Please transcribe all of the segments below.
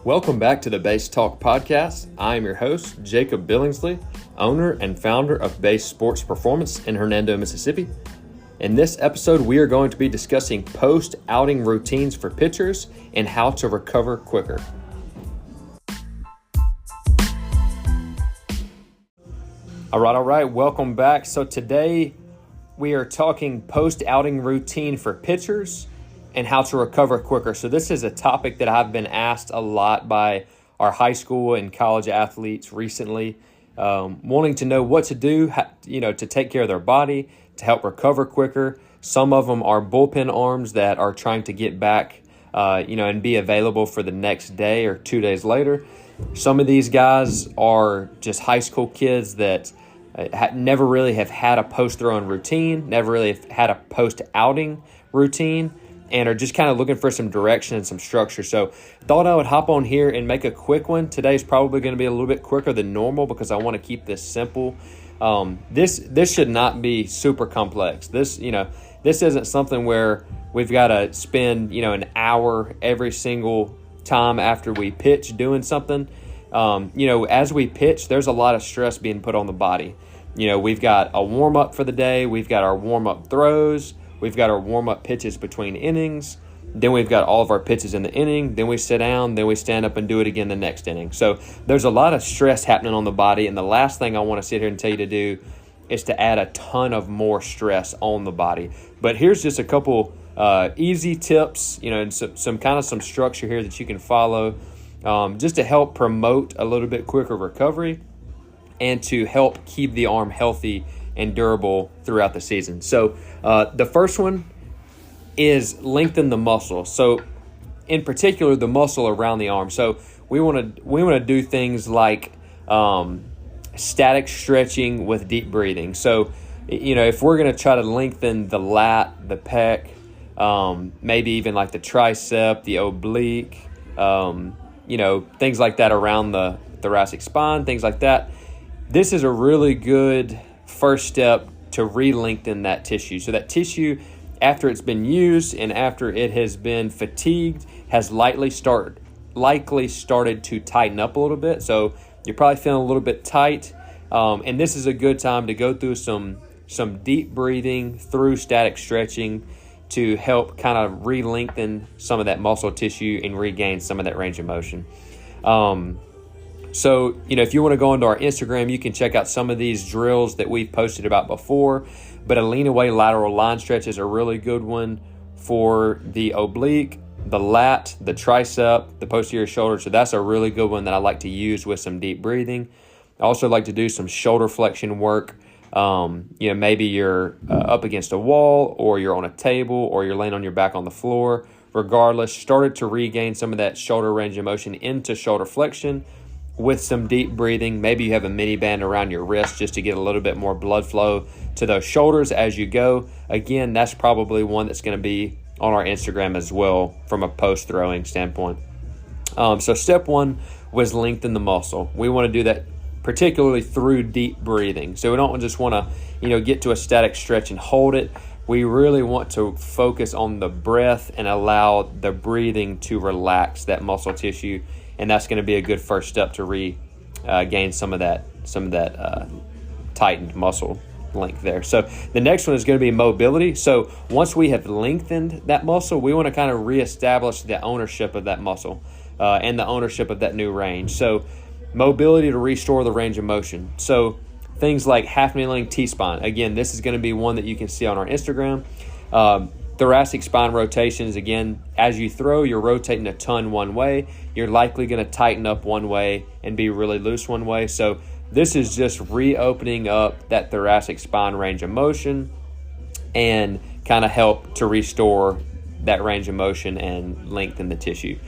Welcome back to the Base Talk podcast. I am your host, Jacob Billingsley, owner and founder of Base Sports Performance in Hernando, Mississippi. In this episode, we are going to be discussing post-outing routines for pitchers and how to recover quicker. All right. Welcome back. So today we are talking post-outing routine for pitchers and how to recover quicker. So this is a topic that I've been asked a lot by our high school and college athletes recently, wanting to know what to do, to take care of their body, to help recover quicker. Some of them are bullpen arms that are trying to get back, and be available for the next day or 2 days later. Some of these guys are just high school kids that never really have had a post-throwing routine, never really have had a post-outing routine, and are just kind of looking for some direction and some structure. So thought I would hop on here and make a quick one. Today's probably going to be a little bit quicker than normal because I want to keep this simple. This should not be super complex. This isn't something where we've got to spend, an hour every single time after we pitch doing something. As we pitch, there's a lot of stress being put on the body. We've got a warm-up for the day. We've got our warm-up throws. We've got our warm-up pitches between innings. Then we've got all of our pitches in the inning. Then we sit down. Then we stand up and do it again the next inning. So there's a lot of stress happening on the body. And the last thing I want to sit here and tell you to do is to add a ton of more stress on the body. But here's just a couple easy tips, and some structure here that you can follow just to help promote a little bit quicker recovery and to help keep the arm healthy and durable throughout the season. So the first one is lengthen the muscle. So in particular, the muscle around the arm. So we want to do things like static stretching with deep breathing. So if we're going to try to lengthen the lat, the pec, maybe even like the tricep, the oblique, things like that around the thoracic spine, things like that. This is a really good first step to re-lengthen that tissue. So that tissue, after it's been used and after it has been fatigued, has likely started to tighten up a little bit. So you're probably feeling a little bit tight. And this is a good time to go through some deep breathing through static stretching to help kind of re-lengthen some of that muscle tissue and regain some of that range of motion. So, if you want to go into our Instagram, you can check out some of these drills that we've posted about before. But a lean away lateral line stretch is a really good one for the oblique, the lat, the tricep, the posterior shoulder. So that's a really good one that I like to use with some deep breathing. I also like to do some shoulder flexion work. Maybe you're up against a wall or you're on a table or you're laying on your back on the floor. Regardless, started to regain some of that shoulder range of motion into shoulder flexion with some deep breathing. Maybe you have a mini band around your wrist just to get a little bit more blood flow to those shoulders as you go. Again, that's probably one that's going to be on our Instagram as well from a post-throwing standpoint. So step one was lengthen the muscle. We want to do that particularly through deep breathing. So we don't just want to, get to a static stretch and hold it. We really want to focus on the breath and allow the breathing to relax that muscle tissue. And that's going to be a good first step to regain some of that tightened muscle length there. So the next one is going to be mobility. So once we have lengthened that muscle, we want to kind of reestablish the ownership of that muscle and the ownership of that new range. So mobility to restore the range of motion. So things like half kneeling T-spine. Again, this is going to be one that you can see on our Instagram. Thoracic spine rotations, again, as you throw, you're rotating a ton one way. You're likely going to tighten up one way and be really loose one way. So this is just reopening up that thoracic spine range of motion and kind of help to restore that range of motion and lengthen the tissue.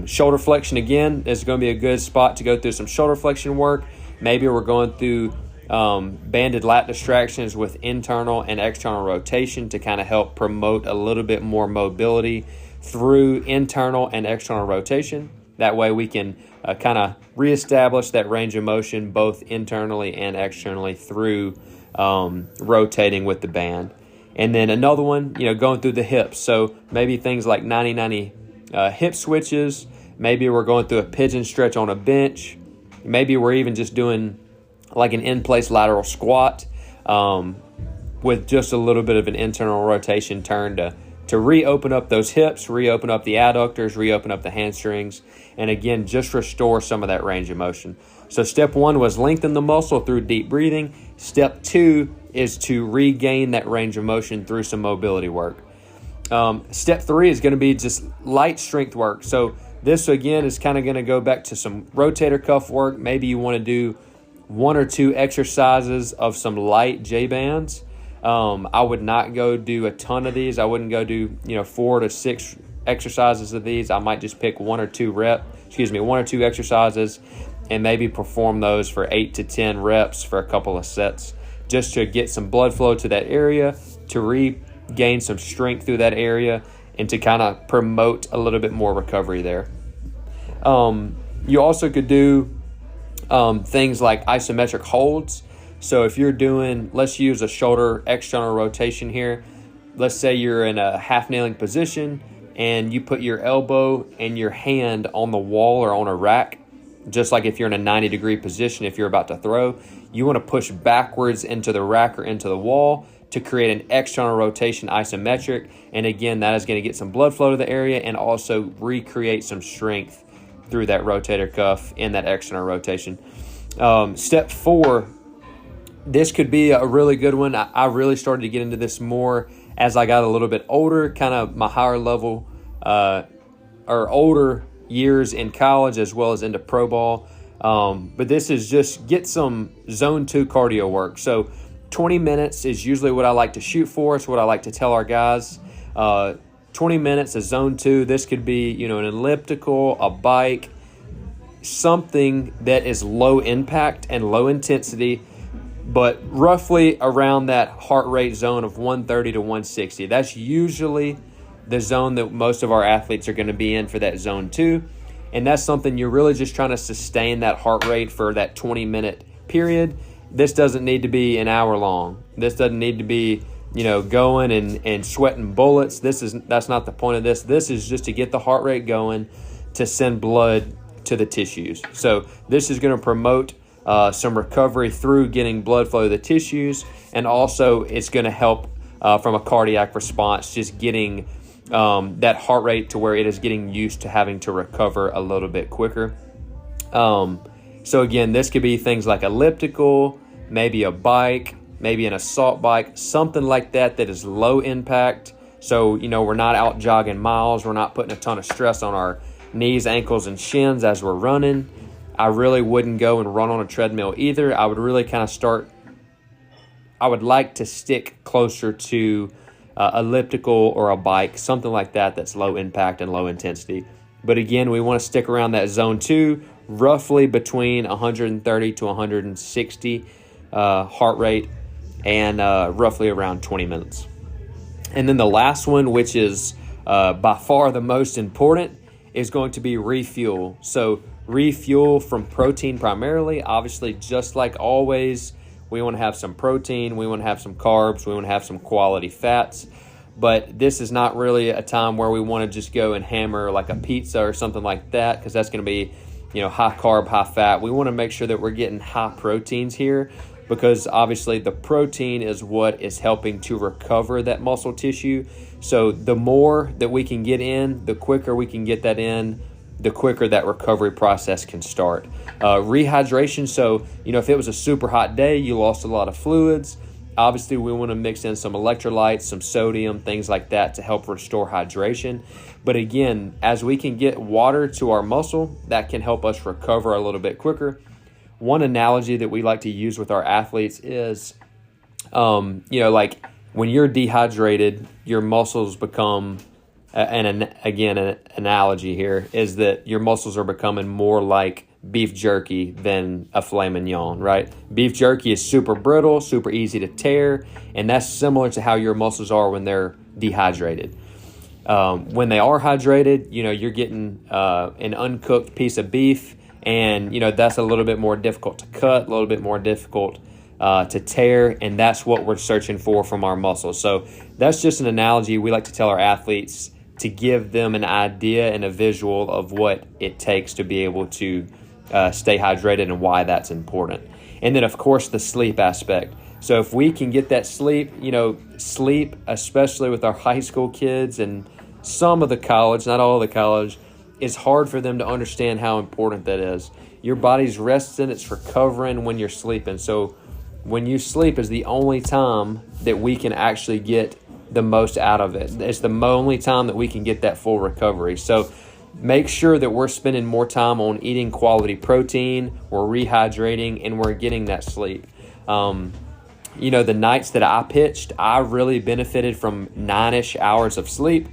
Shoulder flexion, again, is going to be a good spot to go through some shoulder flexion work. Maybe we're going through banded lat distractions with internal and external rotation to kind of help promote a little bit more mobility through internal and external rotation. That way we can kind of reestablish that range of motion both internally and externally through rotating with the band. And then another one, going through the hips. So maybe things like 90-90 hip switches, Maybe we're going through a pigeon stretch on a bench. Maybe we're even just doing like an in-place lateral squat with just a little bit of an internal rotation turn to reopen up those hips, reopen up the adductors, reopen up the hamstrings, and again, just restore some of that range of motion. So step 1 was lengthen the muscle through deep breathing. Step 2 is to regain that range of motion through some mobility work. Step 3 is going to be just light strength work. So this, again, is kind of going to go back to some rotator cuff work. Maybe you want to do 1 or 2 exercises of some light J-bands. I would not go do a ton of these. I wouldn't go do 4 to 6 exercises of these. I might just pick 1 or 2 exercises and maybe perform those for 8 to 10 reps for a couple of sets, just to get some blood flow to that area, to regain some strength through that area, and to kind of promote a little bit more recovery there. You also could do things like isometric holds. So if you're doing, let's use a shoulder external rotation here. Let's say you're in a half kneeling position and you put your elbow and your hand on the wall or on a rack. Just like if you're in a 90-degree position, if you're about to throw, you want to push backwards into the rack or into the wall to create an external rotation isometric. And again, that is going to get some blood flow to the area and also recreate some strength through that rotator cuff in that external rotation. Step 4, this could be a really good one. I really started to get into this more as I got a little bit older, kind of my higher level or older years in college as well as into pro ball. But this is just get some zone 2 cardio work. So 20 minutes is usually what I like to shoot for. It's what I like to tell our guys. 20 minutes is zone 2. This could be, an elliptical, a bike, something that is low impact and low intensity, but roughly around that heart rate zone of 130 to 160. That's usually the zone that most of our athletes are going to be in for that zone 2. And that's something you're really just trying to sustain that heart rate for that 20-minute period. This doesn't need to be an hour long. This doesn't need to be, going and sweating bullets. That's not the point of this. This is just to get the heart rate going to send blood to the tissues. So this is going to promote some recovery through getting blood flow to the tissues. And also it's going to help from a cardiac response, just getting that heart rate to where it is getting used to having to recover a little bit quicker. So again, this could be things like elliptical, maybe a bike, maybe an assault bike, something like that is low impact. So, we're not out jogging miles. We're not putting a ton of stress on our knees, ankles, and shins as we're running. I really wouldn't go and run on a treadmill either. I would really kind of I would like to stick closer to elliptical or a bike, something like that that's low impact and low intensity. But again, we want to stick around that zone 2, roughly between 130 to 160 heart rate, and roughly around 20 minutes. And then the last one, which is by far the most important, is going to be refuel. So refuel from protein primarily. Obviously, just like always, we want to have some protein, we want to have some carbs, we want to have some quality fats. But this is not really a time where we want to just go and hammer like a pizza or something like that, because that's going to be, high carb, high fat. We want to make sure that we're getting high proteins here, because obviously the protein is what is helping to recover that muscle tissue. So the more that we can get in, the quicker we can get that in, the quicker that recovery process can start. Rehydration, so, if it was a super hot day, you lost a lot of fluids. Obviously, we want to mix in some electrolytes, some sodium, things like that to help restore hydration. But again, as we can get water to our muscle, that can help us recover a little bit quicker. One analogy that we like to use with our athletes is, like when you're dehydrated, your muscles become, an analogy here is that your muscles are becoming more like beef jerky than a filet mignon, right? Beef jerky is super brittle, super easy to tear, and that's similar to how your muscles are when they're dehydrated. When they are hydrated, you're getting an uncooked piece of beef, and that's a little bit more difficult to cut, a little bit more difficult to tear, and that's what we're searching for from our muscles. So that's just an analogy. We like to tell our athletes to give them an idea and a visual of what it takes to be able to stay hydrated and why that's important. And then, of course, the sleep aspect. So if we can get that sleep, sleep, especially with our high school kids and some of the college, not all of the college, it's hard for them to understand how important that is. Your body's resting, it's recovering when you're sleeping. So when you sleep is the only time that we can actually get the most out of it. It's the only time that we can get that full recovery. So make sure that we're spending more time on eating quality protein, we're rehydrating, and we're getting that sleep. The nights that I pitched, I really benefited from 9-ish hours of sleep.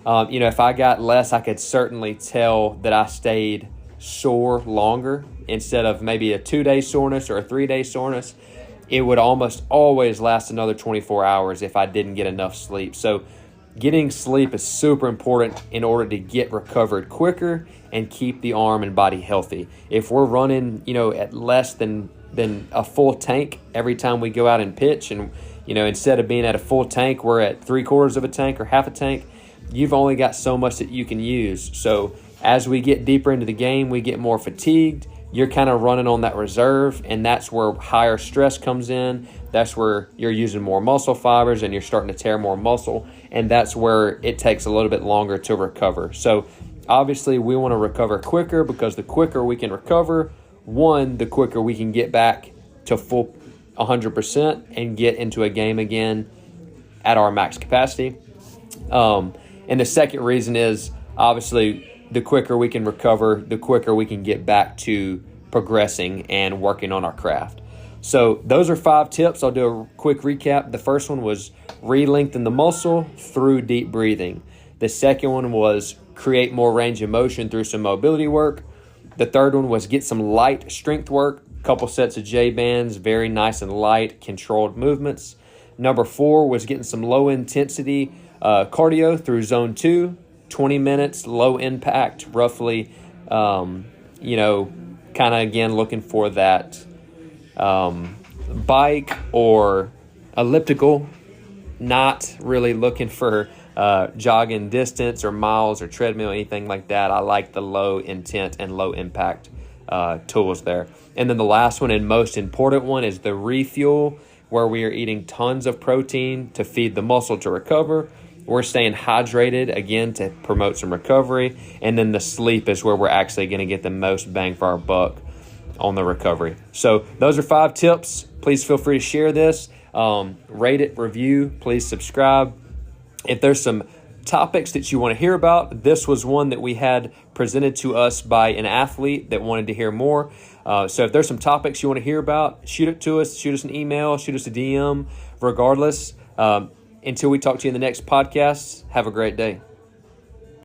If I got less, I could certainly tell that I stayed sore longer instead of maybe a 2-day soreness or a 3-day soreness. It would almost always last another 24 hours if I didn't get enough sleep. So getting sleep is super important in order to get recovered quicker and keep the arm and body healthy. If we're running, at less than a full tank every time we go out and pitch, and, instead of being at a full tank, we're at 3/4 of a tank or half a tank, you've only got so much that you can use. So as we get deeper into the game, we get more fatigued. You're kind of running on that reserve, and that's where higher stress comes in. That's where you're using more muscle fibers and you're starting to tear more muscle, and that's where it takes a little bit longer to recover. So obviously we want to recover quicker, because the quicker we can recover, the quicker we can get back to full 100% and get into a game again at our max capacity. And the second reason is, obviously, the quicker we can recover, the quicker we can get back to progressing and working on our craft. So those are 5 tips. I'll do a quick recap. The first one was re-lengthen the muscle through deep breathing. The second one was create more range of motion through some mobility work. The third one was get some light strength work, a couple sets of J-bands, very nice and light, controlled movements. Number 4 was getting some low intensity cardio through zone 2, 20 minutes, low impact, roughly, kind of again looking for that bike or elliptical, not really looking for jogging distance or miles or treadmill, anything like that. I like the low intent and low impact tools there. And then the last one and most important one is the refuel, where we are eating tons of protein to feed the muscle to recover. We're staying hydrated, again, to promote some recovery. And then the sleep is where we're actually going to get the most bang for our buck on the recovery. So those are 5 tips. Please feel free to share this. Rate it, review, please subscribe. If there's some topics that you want to hear about, this was one that we had presented to us by an athlete that wanted to hear more. So if there's some topics you want to hear about, shoot it to us, shoot us an email, shoot us a DM. Regardless, until we talk to you in the next podcast, have a great day.